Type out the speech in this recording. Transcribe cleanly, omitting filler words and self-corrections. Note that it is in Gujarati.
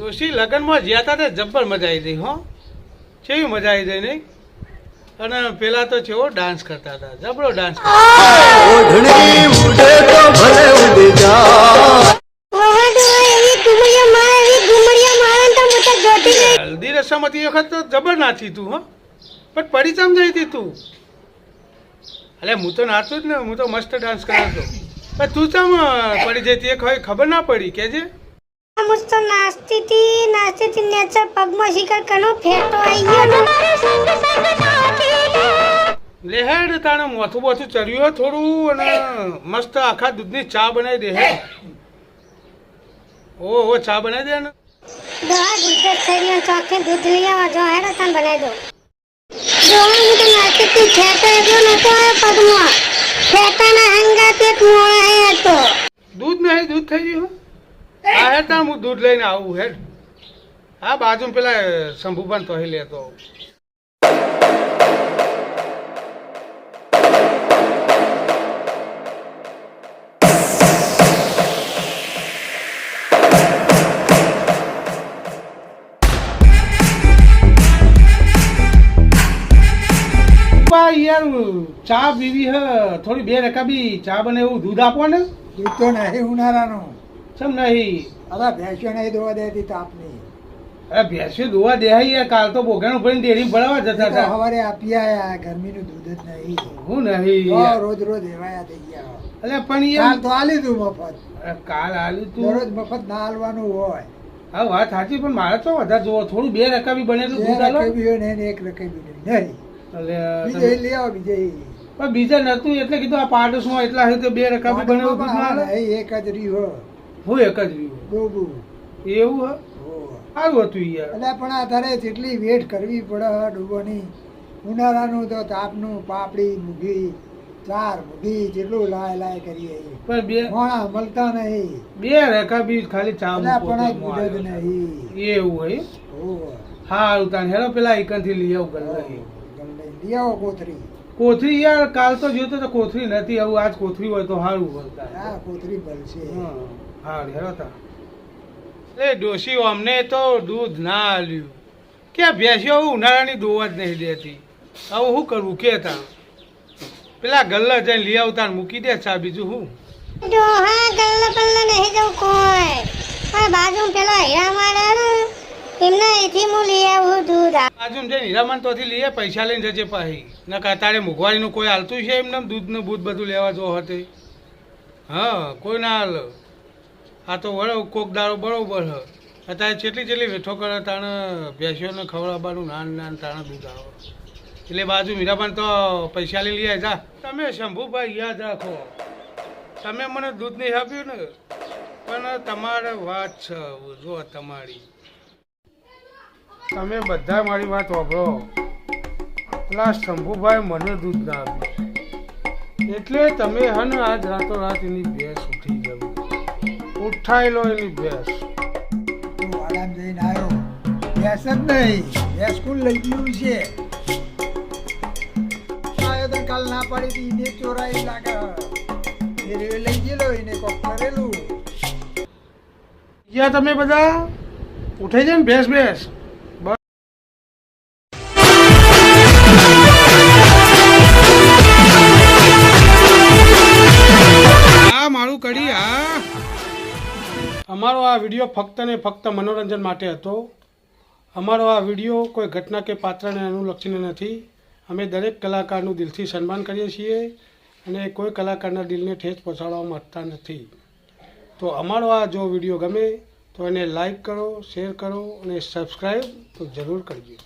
ડોશી લગ્નમાં જ્યાં હતા તે જબ્બર મજા આવી ગઈ હો, કેવી મજા આવી ગઈ નહીં? અને પેલા તો કેવો ડાન્સ કરતા હતા, જબરો ડાન્સ હલ્દી રસમ હતી વખત તો જબર નાચી તું હો, પણ પડી ચમ જઈ હતી તું? અલે હું તો નાચું જ ને, હું તો મસ્ત ડાન્સ કરાવતો, પણ તું ચમ પડી જતી? એક હોય ખબર ના પડી કેજે. મસ્ત નાચતી હતી નેચર પગમાં શિકાર કનો ફેટો આવી ગયો. લેહેડ તાણે મોથું બોથું ચર્યું થોડું, અને મસ્ત આખા દૂધની ચા બનાવી દે. હે ઓહો, ચા બનાવી દે ને. દોહા ગુજર થઈને ચોકે દૂધ લઈ આવા જો હેડો તને બનાવી દો. દોહા હું તો નાચતી હતી, ફેટો એટલો નતો આવ્યો પગમાં, ફેટાના હંગાત એક મોળા હતો. દૂધ નહીં, દૂધ થઈ ગયું. હા હેડ તાણ હું દૂધ લઈને આવું. હેડ હા, બાજુ પેલા શંભુભાન તો લેતો આવું. યાર ચા પીવી હ, થોડી બે રકાબી ચા બને એવું દૂધ આપો ને. દૂધ તો નહીં ઉનાળાનું. ચમ નહીં? અરે ભેંસો નહીં દોવા દેતી તાપની. અરે ભેંસો દોવા દેહાઈ યાર, કાલ તો બોગાનું ભરીને ડેરી ભરાવા જતા હતા. સવારે આપી આયા, ગરમીનું દૂધ જ નહીં. હું નહીં રોજ રોજ એવાયા થઈ ગયા. અલે પણ કાલ યાર તો આલી તું મફત. કાલ આલ્યું તું. દરરોજ મફત ના આલવાનું હોય. હા વાત સાચી, પણ મારે તો વધારે જોવો, થોડું બે રકાબી બનેલું દૂધ આલો. રકાબી હોય ને એક રકાબી નહીં. બીજે લઈ આવો બીજે. પણ બીજા નતું એટલે કીધું આ પાડોશમાં એટલા હોય તો બે રકાબી બનેલું દૂધ ના આલે. એક જ રહ્યું હું એક જ રહ્યું. ગોબુ એવું હ, સારું હતું યાર. એટલે પણ આ તારે જેટલી વેટ કરવી પડે ડૂબોની. ઉનાળાનું તો તાપનું પાપડી મૂગી ચાર મૂગી જેટલું લાય કરીએ, પણ બે મોણા મળતા નહીં. બે રકાબી ખાલી ચા પણ જ નહીં. એવું હોય. સારું તાણ હેરો પેલા એકનથી લઈ આવું ગલ્લા. લઈ આવો કોથરી. કોથરી યાર કાલ તો જોતો તો કોથરી નથી, આવું આજ કોથરી હોય તો સારું બોલતા. હા કોથરી ભલશે. હા હેરો તા. એ ડોશી અમને તો દૂધ ના આલ્યું કે ભેંસો ઉનાળાની દોવા જ નહીં દેતી. હવે શું કરવું કે તા? પેલા ગલ્લા જઈને લઈ આવતા મૂકી દે ચા, બીજું શું? દોહા ગલ્લા પલ્લા નહીં જવું કોઈ. આ બાજુ પેલા હીરા મારે ને એમના એથી હું લઈ આવું દૂધ. બાજુ જઈને હીરામાન તોથી લઈએ, પૈસા લઈને જજે પાહી. ના તારે મોંઘવારીનું કોઈ હાલતું છે એમને દૂધનું બૂધ બધું લેવા જો હતી? હા કોઈ ના હાલ. આ તો વળો કોક દારો બરોબર હ. અત્યારે જેટલી વેઠો કરે તાણે ભેંસીઓને ખવડાવવાનું નાન તાણે દૂધ આવે. એટલે બાજુ મીરાબાન તો પૈસા લઈ લઈએ જા. તમે શંભુભાઈ યાદ રાખો, તમે મને દૂધ નહીં આપ્યું ને, પણ તમારે વાત છે જો તમારી. તમે બધા મારી વાત વાપરો. પેલા શંભુભાઈ મને દૂધ ના આપ્યું એટલે તમે હને આજ રાતોરાત એની ભેંસ ઉઠી જવું. ઉઠાઈ લો એની ભેંસ. તું વાડામાં જઈને આવ્યો. ભેંસ જ નહીં, ભેંસ કુલ લઈ ગયું છે. આવ્યો તો કાલ ના પાડી હતી, એને ચોરાઈ લાગે. એ લઈ ગયેલો એને કોક કરેલું. યા તમે બધા ઉઠાઈ જાય ને ભેંસ ભેંસ. મારું કરી હા. અમારો આ વિડીયો ફક્ત ને ફક્ત મનોરંજન માટે હતો. અમારો આ વિડીયો કોઈ ઘટના કે પાત્રને અનુલક્ષીને નથી. અમે દરેક કલાકારનું દિલથી સન્માન કરીએ છીએ અને કોઈ કલાકારના દિલને ઠેસ પહોંચાડવા માંગતા નથી. તો અમારો આ જો વિડીયો ગમે તો એને લાઈક કરો, શેર કરો અને સબસ્ક્રાઈબ તો જરૂર કરજો.